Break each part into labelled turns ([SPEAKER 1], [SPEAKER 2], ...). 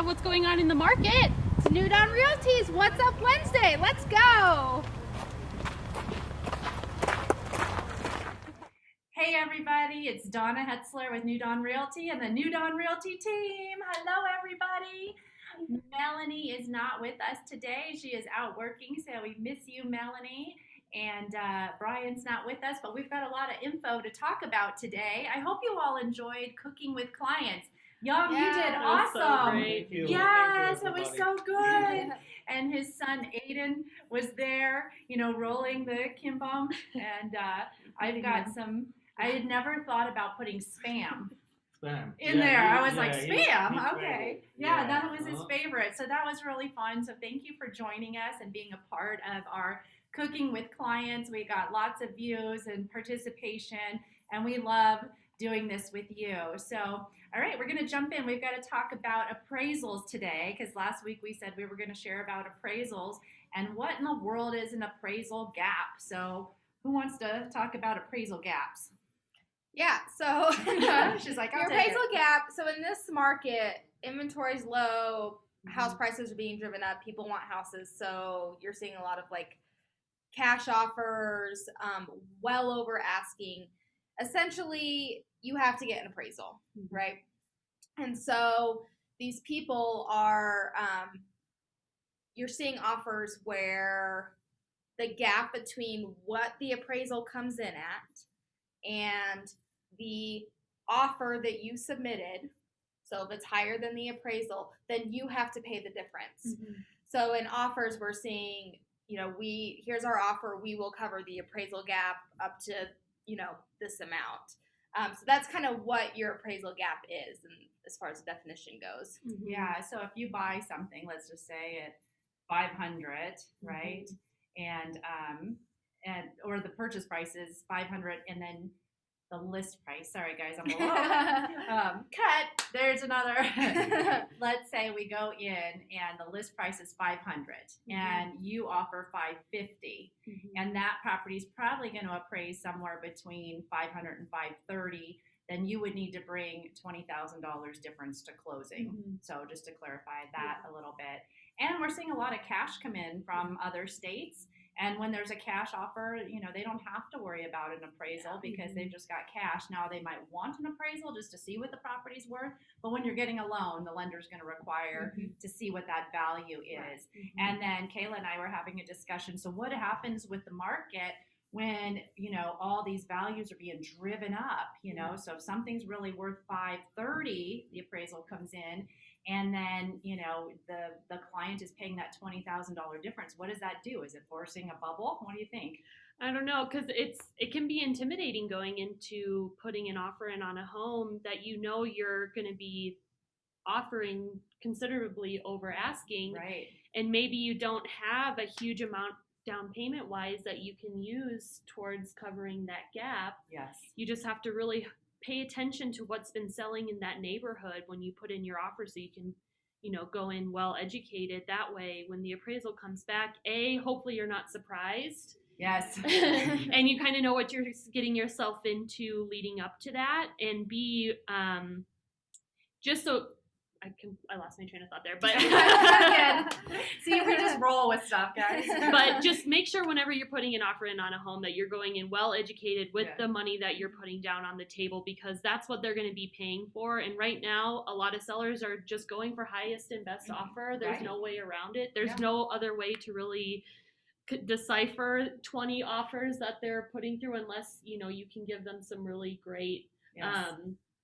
[SPEAKER 1] of what's going on in the market.
[SPEAKER 2] It's New Dawn Realty's What's Up Wednesday. Let's go.
[SPEAKER 3] Hey everybody, it's Donna Hetzler with New Dawn Realty and the New Dawn Realty team. Hello everybody. Melanie is not with us today. She is out working, so we miss you, Melanie. And Brian's not with us, but we've got a lot of info to talk about today. I hope you all enjoyed cooking with clients. Young, you did awesome.
[SPEAKER 1] So great.
[SPEAKER 4] Thank you.
[SPEAKER 3] Yes,
[SPEAKER 4] Thank you,
[SPEAKER 3] it was
[SPEAKER 4] everybody.
[SPEAKER 3] so good. And his son Aiden was there, rolling the kimbap. And I've got some. I had never thought about putting spam
[SPEAKER 4] Spam.
[SPEAKER 3] in there. I was like,
[SPEAKER 4] he's
[SPEAKER 3] spam? Okay.
[SPEAKER 4] favorite.
[SPEAKER 3] Yeah, that was his favorite. So that was really fun. So thank you for joining us and being a part of our Cooking with Clients. We got lots of views and participation, and we love doing this with you. So, all right, we're going to jump in. We've got to talk about appraisals today, because last week we said we were going to share about appraisals and what in the world is an appraisal gap. So who wants to talk about appraisal gaps?
[SPEAKER 2] Yeah, so
[SPEAKER 3] She's like, I'll
[SPEAKER 2] your
[SPEAKER 3] take
[SPEAKER 2] appraisal
[SPEAKER 3] it.
[SPEAKER 2] gap. So in this market, inventory's low,
[SPEAKER 3] Mm-hmm.
[SPEAKER 2] house prices are being driven up, people want houses, so you're seeing a lot of like cash offers, well over asking. Essentially, you have to get an appraisal, right? And so these people are, you're seeing offers where the gap between what the appraisal comes in at and the offer that you submitted, so if it's higher than the appraisal, then you have to pay the difference. So in offers, we're seeing, here's our offer, we will cover the appraisal gap up to, this amount. So that's kind of what your appraisal gap is, and as far as the definition goes.
[SPEAKER 3] Yeah, so if you buy something, let's just say at 500, right? And or the purchase price is 500, and then the list price. Sorry guys, I'm below. Cut. There's another. Let's say we go in and the list price is 500, and you offer 550, and that property is probably going to appraise somewhere between 500 and 530. Then you would need to bring $20,000 difference to closing. So just to clarify that a little bit. And we're seeing a lot of cash come in from other states. And when there's a cash offer, they don't have to worry about an appraisal because they've just got cash. Now they might want an appraisal just to see what the property's worth. But when you're getting a loan, the lender's going to require to see what that value is. And then Kayla and I were having a discussion. So what happens with the market when, all these values are being driven up, so if something's really worth 530, the appraisal comes in, and then, the client is paying that $20,000 difference. What does that do? Is it forcing a bubble? What do you think?
[SPEAKER 1] I don't know, because it can be intimidating going into putting an offer in on a home that you're going to be offering considerably over asking.
[SPEAKER 3] Right.
[SPEAKER 1] And maybe you don't have a huge amount down payment wise that you can use towards covering that gap.
[SPEAKER 3] Yes.
[SPEAKER 1] You just have to really pay attention to what's been selling in that neighborhood when you put in your offer, so you can go in well educated. That way when the appraisal comes back, hopefully you're not surprised.
[SPEAKER 3] Yes.
[SPEAKER 1] And you kind of know what you're getting yourself into leading up to that. And B, just so I lost my train of thought there, but
[SPEAKER 3] See, we just roll with stuff, guys.
[SPEAKER 1] But just make sure whenever you're putting an offer in on a home that you're going in well educated with the money that you're putting down on the table, because that's what they're going to be paying for. And right now, a lot of sellers are just going for highest and best offer. There's no way around it. There's no other way to really decipher 20 offers that they're putting through unless, you can give them some really great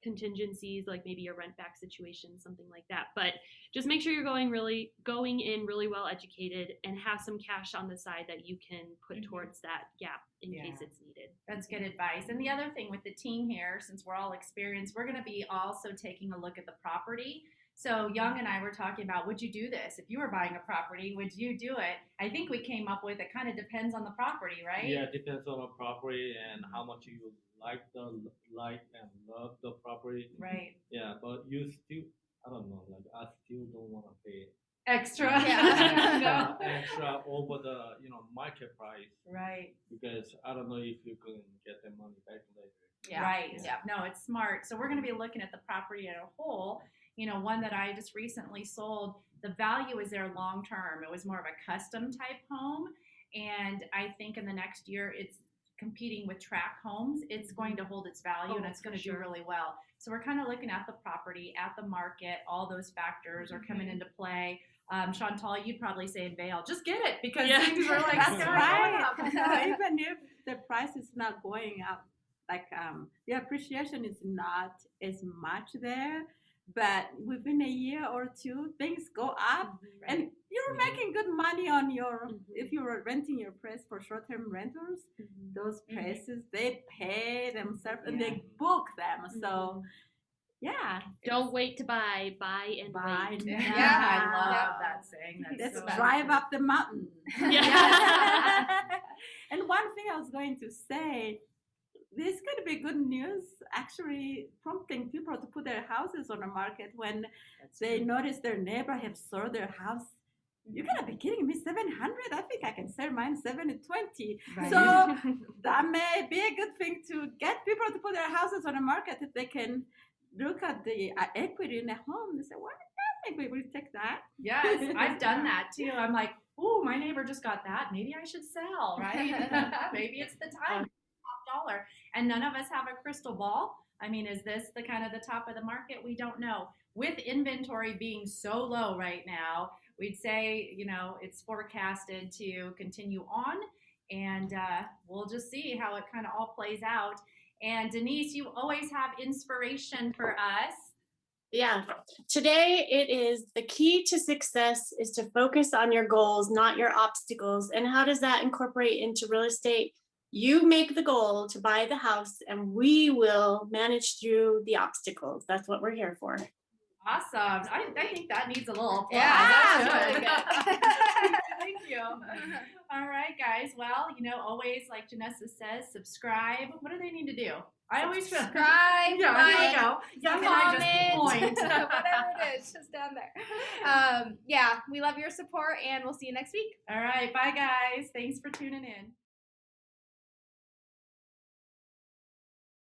[SPEAKER 1] contingencies, like maybe a rent back situation, something like that. But just make sure you're going in really well educated and have some cash on the side that you can put towards that gap in case it's needed.
[SPEAKER 3] That's good advice. And the other thing with the team here, since we're all experienced, we're going to be also taking a look at the property. So Young and I were talking about, would you do this? If you were buying a property, would you do it? I think we came up with it kind of depends on the property, right?
[SPEAKER 4] Yeah, it depends on the property and how much you like and love the property.
[SPEAKER 3] Right.
[SPEAKER 4] Yeah, but you still, I don't know, I still don't want to pay
[SPEAKER 3] Extra.
[SPEAKER 4] extra over the market price.
[SPEAKER 3] Right.
[SPEAKER 4] Because I don't know if you can get the money back later.
[SPEAKER 3] Yeah. Right. Yeah. No, it's smart. So we're going to be looking at the property as a whole one that I just recently sold, the value is there long term. It was more of a custom type home. And I think in the next year, it's competing with track homes. It's going to hold its value and it's going to do really well. So we're kind of looking at the property, at the market, all those factors are coming into play. Chantal, you'd probably say in Vail, just get it because things are like
[SPEAKER 5] That's
[SPEAKER 3] going
[SPEAKER 5] right.
[SPEAKER 3] up.
[SPEAKER 5] So even if the price is not going up, like the appreciation is not as much there, but within a year or two, things go up, and you're making good money on your. If you're renting your place for short-term renters, those places they pay themselves and they book them. So. Yeah.
[SPEAKER 1] Don't wait to buy and wait.
[SPEAKER 3] Yeah, I love that saying.
[SPEAKER 5] Let's drive up the mountain.
[SPEAKER 1] Yeah.
[SPEAKER 5] And one thing I was going to say, this could be good news, actually prompting people to put their houses on the market when they notice their neighbor have sold their house. You're gonna be kidding me, 700? I think I can sell mine 720.
[SPEAKER 3] Right.
[SPEAKER 5] So that may be a good thing to get people to put their houses on the market if they can look at the equity in the home. They say, well, I think we will take that.
[SPEAKER 3] Yes, I've done that too. I'm like, oh, my neighbor just got that. Maybe I should sell, right? Maybe it's the time. Top dollar. And none of us have a crystal ball. I mean, is this the kind of the top of the market? We don't know. With inventory being so low right now, we'd say, it's forecasted to continue on. And we'll just see how it kind of all plays out. And Denise, you always have inspiration for us.
[SPEAKER 6] Yeah. Today it is the key to success is to focus on your goals, not your obstacles. And how does that incorporate into real estate? You make the goal to buy the house and we will manage through the obstacles. That's what we're here for.
[SPEAKER 3] Awesome. I think that needs a little applause.
[SPEAKER 2] Yeah,
[SPEAKER 3] That's
[SPEAKER 2] really
[SPEAKER 3] good. Thank you. All right, guys. Well, always like Janessa says, subscribe. What do they need to do? I always feel
[SPEAKER 2] Subscribe,
[SPEAKER 3] yeah,
[SPEAKER 2] like,
[SPEAKER 3] there you go. Yeah, can I just point?
[SPEAKER 2] whatever it is, just down there. Yeah, we love your support, and we'll see you next week.
[SPEAKER 3] All right. Bye, guys. Thanks for tuning in.